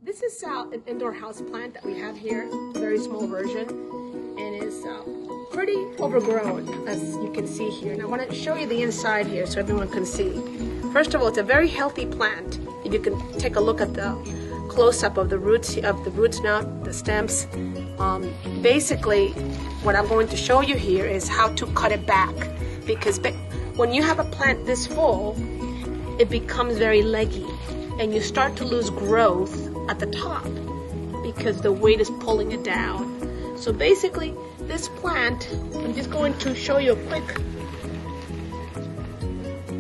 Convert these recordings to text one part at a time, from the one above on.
This is an indoor house plant that we have here, a very small version, and is pretty overgrown, as you can see here. And I want to show you the inside here so everyone can see. First of all, it's a very healthy plant. If you can take a look at the close-up of the roots now, the stems. Basically, what I'm going to show you here is how to cut it back, because when you have a plant this full, it becomes very leggy, and you start to lose growth at the top because the weight is pulling it down. So basically, this plant, I'm just going to show you a quick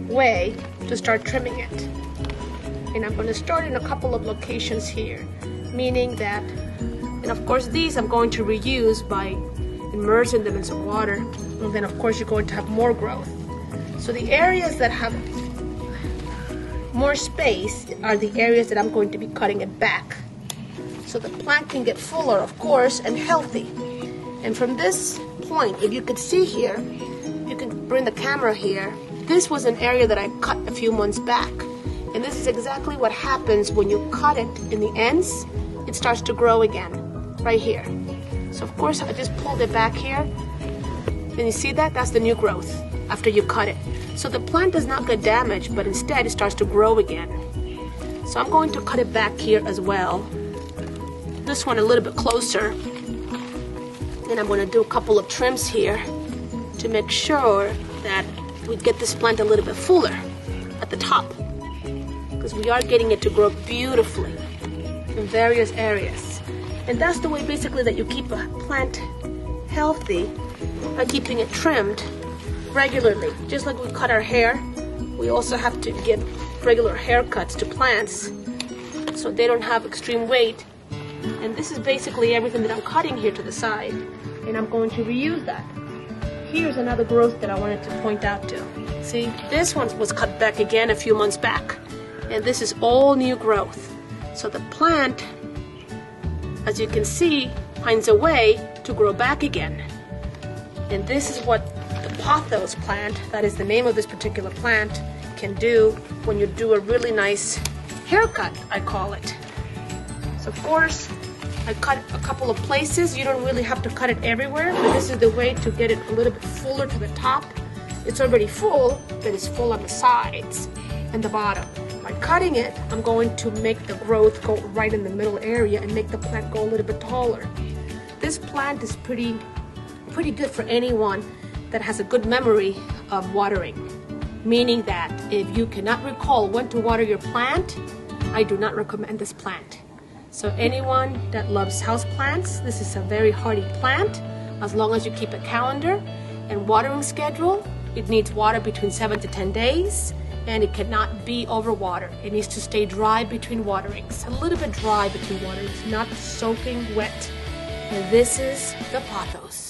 way to start trimming it. And I'm going to start in a couple of locations here, meaning that, and of course these I'm going to reuse by immersing them in some water, and then of course you're going to have more growth. So the areas that have more space are the areas that I'm going to be cutting it back, so the plant can get fuller, of course, and healthy. And from this point, if you could see here, you can bring the camera here, this was an area that I cut a few months back. And this is exactly what happens when you cut it in the ends. It starts to grow again, right here. So of course, I just pulled it back here. And you see that? That's the new growth after you cut it. So the plant does not get damaged, but instead it starts to grow again. So I'm going to cut it back here as well. This one a little bit closer. And I'm going to do a couple of trims here to make sure that we get this plant a little bit fuller at the top, because we are getting it to grow beautifully in various areas. And that's the way basically that you keep a plant healthy, by keeping it trimmed regularly. Just like we cut our hair, we also have to give regular haircuts to plants so they don't have extreme weight. And this is basically everything that I'm cutting here to the side, and I'm going to reuse that. Here's another growth that I wanted to point out to. See, this one was cut back again a few months back, and this is all new growth. So the plant, as you can see, finds a way to grow back again. And this is what the pothos plant, that is the name of this particular plant, can do when you do a really nice haircut, I call it. So of course, I cut a couple of places. You don't really have to cut it everywhere, but this is the way to get it a little bit fuller to the top. It's already full, but it's full on the sides and the bottom. By cutting it, I'm going to make the growth go right in the middle area and make the plant go a little bit taller. This plant is pretty good for anyone that has a good memory of watering, meaning that if you cannot recall when to water your plant, I do not recommend this plant. So anyone that loves houseplants, this is a very hardy plant. As long as you keep a calendar and watering schedule, it needs water between 7 to 10 days, and it cannot be overwatered. It needs to stay dry between waterings, a little bit dry between waterings, not soaking wet. And this is the pothos.